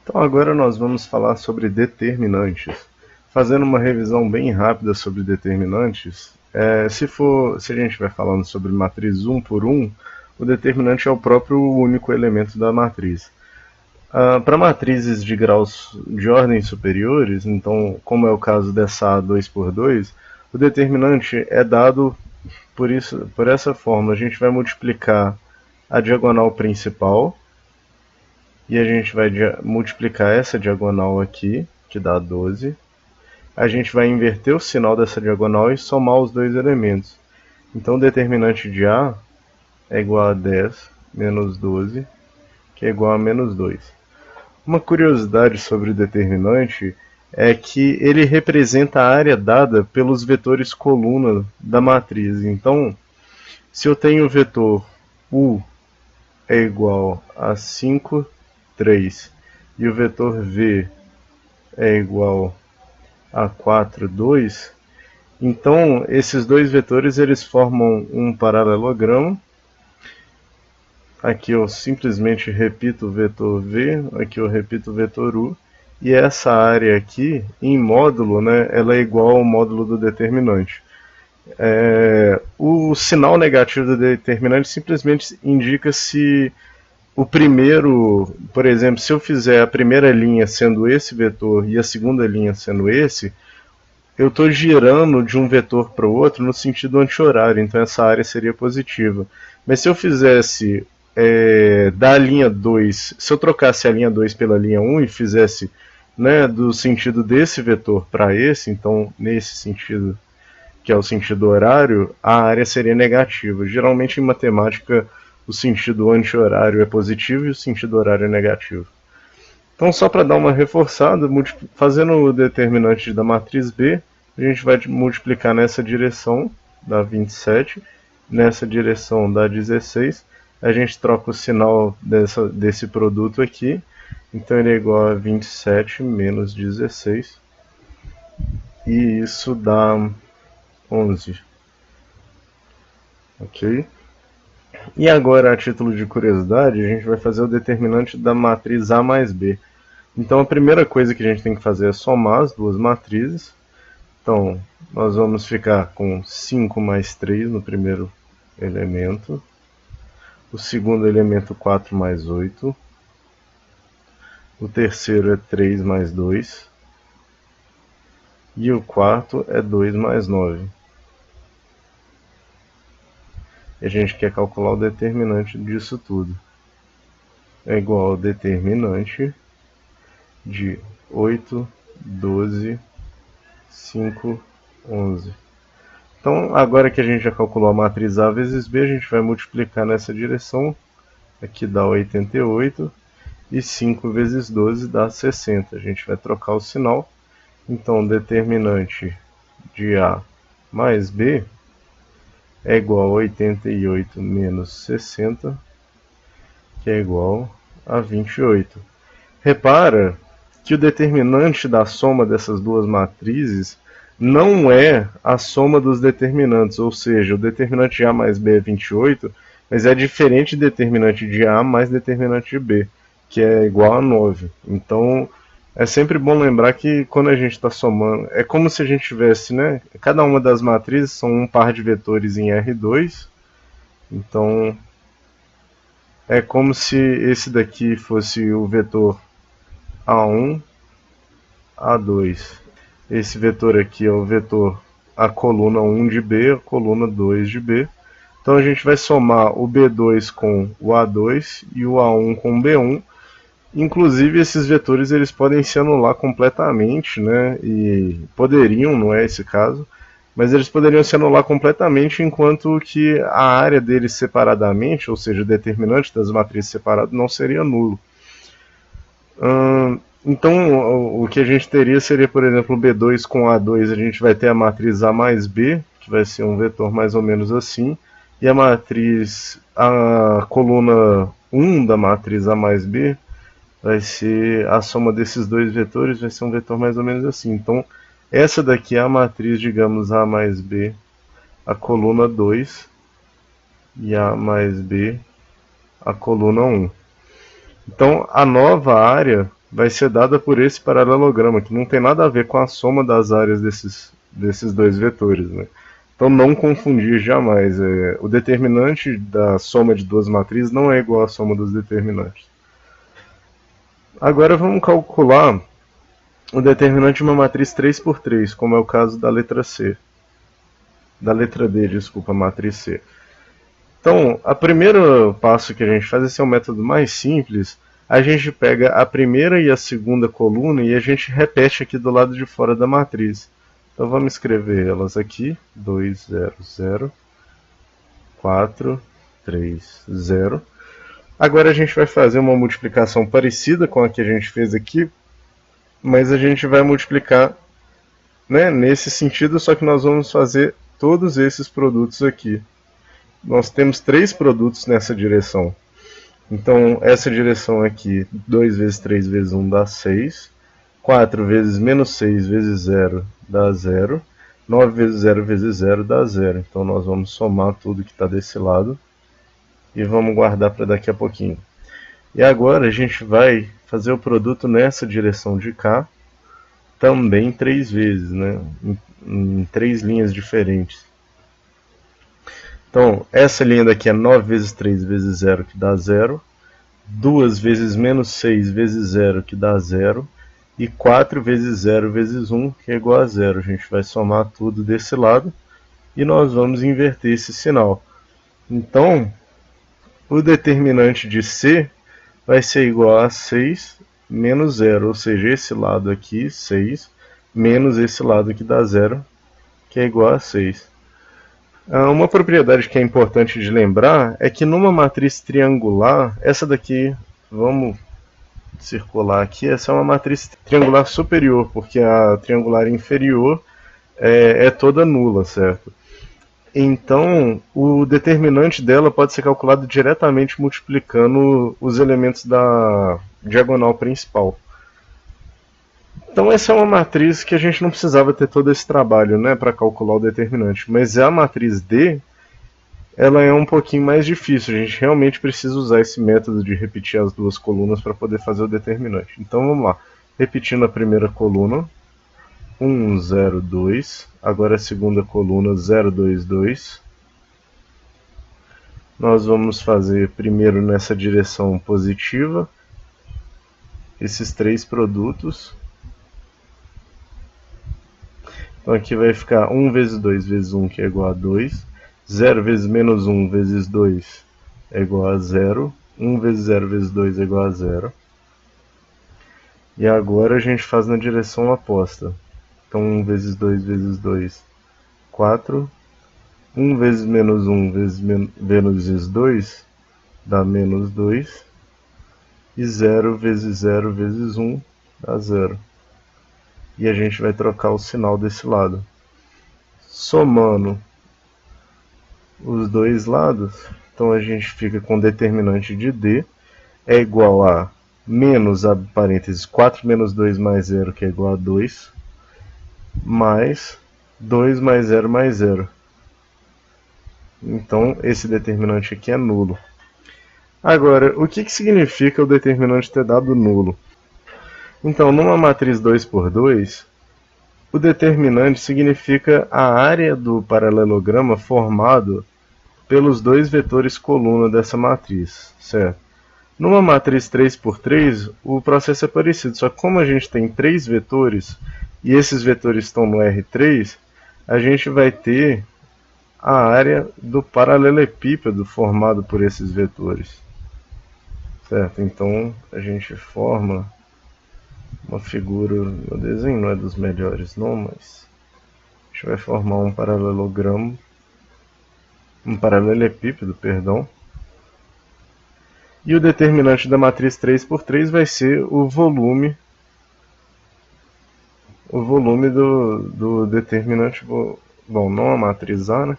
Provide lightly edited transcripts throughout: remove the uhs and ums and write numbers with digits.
Então agora nós vamos falar sobre determinantes. Fazendo uma revisão bem rápida sobre determinantes, se a gente vai falando sobre matriz um por um, o determinante é o próprio único elemento da matriz. Para matrizes de graus de ordem superiores, então como é o caso dessa A 2 por 2, o determinante é dado por essa forma. A gente vai multiplicar a diagonal principal e a gente vai multiplicar essa diagonal aqui, que dá 12. A gente vai inverter o sinal dessa diagonal e somar os dois elementos. Então o determinante de A é igual a 10 menos 12, que é igual a menos 2. Uma curiosidade sobre o determinante é que ele representa a área dada pelos vetores coluna da matriz. Então, se eu tenho o vetor U é igual a 5, 3, e o vetor V é igual a 4, 2, então esses dois vetores eles formam um paralelogramo. Aqui eu simplesmente repito o vetor V, aqui eu repito o vetor U, e essa área aqui, em módulo, né, ela é igual ao módulo do determinante. O sinal negativo do determinante simplesmente indica se o primeiro, por exemplo, se eu fizer a primeira linha sendo esse vetor e a segunda linha sendo esse, eu estou girando de um vetor para o outro no sentido anti-horário, então essa área seria positiva. Mas se eu fizesse da linha 2, se eu trocasse a linha 2 pela linha 1 e fizesse, né, do sentido desse vetor para esse, então nesse sentido, que é o sentido horário, a área seria negativa. Geralmente em matemática o sentido anti-horário é positivo e o sentido horário é negativo. Então, só para dar uma reforçada, fazendo o determinante da matriz B, a gente vai multiplicar nessa direção, dá 27, nessa direção dá 16, a gente troca o sinal desse produto aqui, então ele é igual a 27 menos 16, e isso dá 11. Ok? E agora, a título de curiosidade, a gente vai fazer o determinante da matriz A mais B. Então a primeira coisa que a gente tem que fazer é somar as duas matrizes. Então nós vamos ficar com 5 mais 3 no primeiro elemento. O segundo elemento 4 mais 8. O terceiro é 3 mais 2. E o quarto é 2 mais 9. E a gente quer calcular o determinante disso tudo. É igual ao determinante de 8, 12, 5, 11. Então, agora que a gente já calculou a matriz A vezes B, a gente vai multiplicar nessa direção. Aqui dá 88. E 5 vezes 12 dá 60. A gente vai trocar o sinal. Então, o determinante de A mais B é igual a 88 menos 60, que é igual a 28. Repara que o determinante da soma dessas duas matrizes não é a soma dos determinantes, ou seja, o determinante de A mais B é 28, mas é diferente do determinante de A mais determinante de B, que é igual a 9. Então, é sempre bom lembrar que quando a gente está somando, é como se a gente tivesse, né? Cada uma das matrizes são um par de vetores em R2, então é como se esse daqui fosse o vetor A1, A2. Esse vetor aqui é o vetor a coluna 1 de B, a coluna 2 de B. Então a gente vai somar o B2 com o A2 e o A1 com o B1. Inclusive esses vetores eles podem se anular completamente, né? E poderiam, não é esse caso, mas eles poderiam se anular completamente enquanto que a área deles separadamente, ou seja, o determinante das matrizes separadas, não seria nulo. Então o que a gente teria seria, por exemplo, B2 com A2, a gente vai ter a matriz A mais B, que vai ser um vetor mais ou menos assim, e a matriz, a coluna 1 da matriz A mais B, vai ser a soma desses dois vetores, vai ser um vetor mais ou menos assim. Então, essa daqui é a matriz, digamos, A mais B, a coluna 2, e A mais B, a coluna 1. Então, a nova área vai ser dada por esse paralelograma, que não tem nada a ver com a soma das áreas desses dois vetores, né? Então não confundir jamais. O determinante da soma de duas matrizes não é igual à soma dos determinantes. Agora vamos calcular o determinante de uma matriz 3×3, como é o caso da letra C. Da letra D, desculpa, matriz C. Então, o primeiro passo que a gente faz, esse é o método mais simples. A gente pega a primeira e a segunda coluna e a gente repete aqui do lado de fora da matriz. Então vamos escrever elas aqui, 2, 0, 0, 4, 3, 0. Agora a gente vai fazer uma multiplicação parecida com a que a gente fez aqui, mas a gente vai multiplicar, né, nesse sentido, só que nós vamos fazer todos esses produtos aqui. Nós temos 3 produtos nessa direção. Então, essa direção aqui, 2 vezes 3 vezes 1 dá 6. 4 vezes menos 6 vezes 0 dá 0. 9 vezes 0 vezes 0 dá 0. Então, nós vamos somar tudo que está desse lado. E vamos guardar para daqui a pouquinho. E agora a gente vai fazer o produto nessa direção de cá. Também 3 vezes, né? Em 3 linhas diferentes. Então, essa linha daqui é 9 vezes 3 vezes 0, que dá 0. 2 vezes menos 6 vezes 0, que dá 0. E 4 vezes 0 vezes 1, que é igual a 0. A gente vai somar tudo desse lado. E nós vamos inverter esse sinal. Então, o determinante de C vai ser igual a 6 menos 0. Ou seja, esse lado aqui, 6, menos esse lado que dá 0, que é igual a 6. Uma propriedade que é importante de lembrar é que numa matriz triangular, essa daqui, vamos circular aqui, essa é uma matriz triangular superior, porque a triangular inferior é toda nula, certo? Então, o determinante dela pode ser calculado diretamente multiplicando os elementos da diagonal principal. Então essa é uma matriz que a gente não precisava ter todo esse trabalho, né, para calcular o determinante. Mas a matriz D, ela é um pouquinho mais difícil. A gente realmente precisa usar esse método de repetir as duas colunas para poder fazer o determinante. Então vamos lá. Repetindo a primeira coluna, 1, 0, 2. Agora a segunda coluna, 0, 2, 2. Nós vamos fazer primeiro nessa direção positiva esses 3 produtos. Então aqui vai ficar 1 vezes 2 vezes 1, que é igual a 2. 0 vezes menos 1 vezes 2 é igual a 0. 1 vezes 0 vezes 2 é igual a 0. E agora a gente faz na direção oposta. Então 1 vezes 2 vezes 2, 4. 1 vezes menos 1 vezes 2 dá menos 2. E 0 vezes 0 vezes 1 dá 0. E a gente vai trocar o sinal desse lado. Somando os dois lados, então a gente fica com o determinante de D é igual a menos, abre parênteses, 4 menos 2 mais 0, que é igual a 2, mais 2 mais 0 mais 0. Então esse determinante aqui é nulo. Agora, o que significa o determinante ter dado nulo? Então, numa matriz 2×2, o determinante significa a área do paralelograma formado pelos 2 vetores coluna dessa matriz, certo? Numa matriz 3×3, o processo é parecido, só que como a gente tem 3 vetores, e esses vetores estão no R3, a gente vai ter a área do paralelepípedo formado por esses vetores, certo? Então, a gente forma uma figura, o desenho não é dos melhores não, mas a gente vai formar um paralelogramo, um paralelepípedo, perdão. E o determinante da matriz 3×3 vai ser o volume do determinante, bom, não a matriz A, né?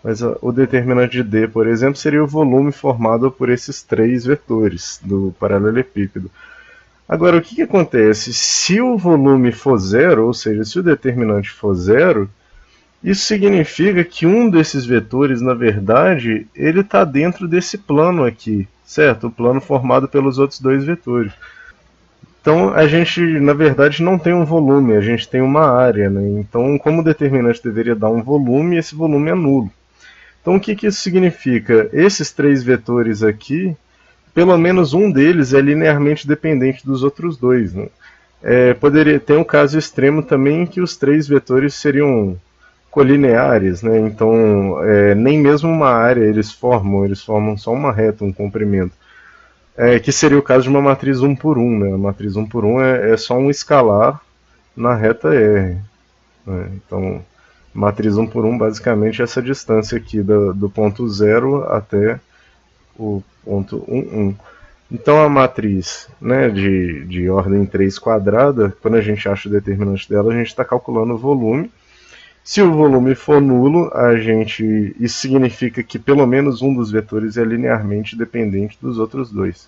Mas o determinante de D, por exemplo, seria o volume formado por esses 3 vetores do paralelepípedo. Agora, o que acontece? Se o volume for zero, ou seja, se o determinante for zero, isso significa que um desses vetores, na verdade, ele está dentro desse plano aqui, certo? O plano formado pelos outros 2 vetores. Então a gente, na verdade, não tem um volume, a gente tem uma área, né? Então, como o determinante deveria dar um volume, esse volume é nulo. Então o que, que isso significa? Esses três vetores aqui, pelo menos um deles é linearmente dependente dos outros dois, né? Poderia ter um caso extremo também em que os três vetores seriam colineares, né? Então nem mesmo uma área eles formam só uma reta, um comprimento. Que seria o caso de uma matriz 1 por 1, né? A matriz 1 por 1 é só um escalar na reta R. Né? Então, matriz 1 por 1 basicamente é essa distância aqui do ponto 0 até o ponto 1, 1. Então a matriz, né, de ordem 3 quadrada, quando a gente acha o determinante dela, a gente está calculando o volume. Se o volume for nulo, isso significa que pelo menos um dos vetores é linearmente dependente dos outros dois.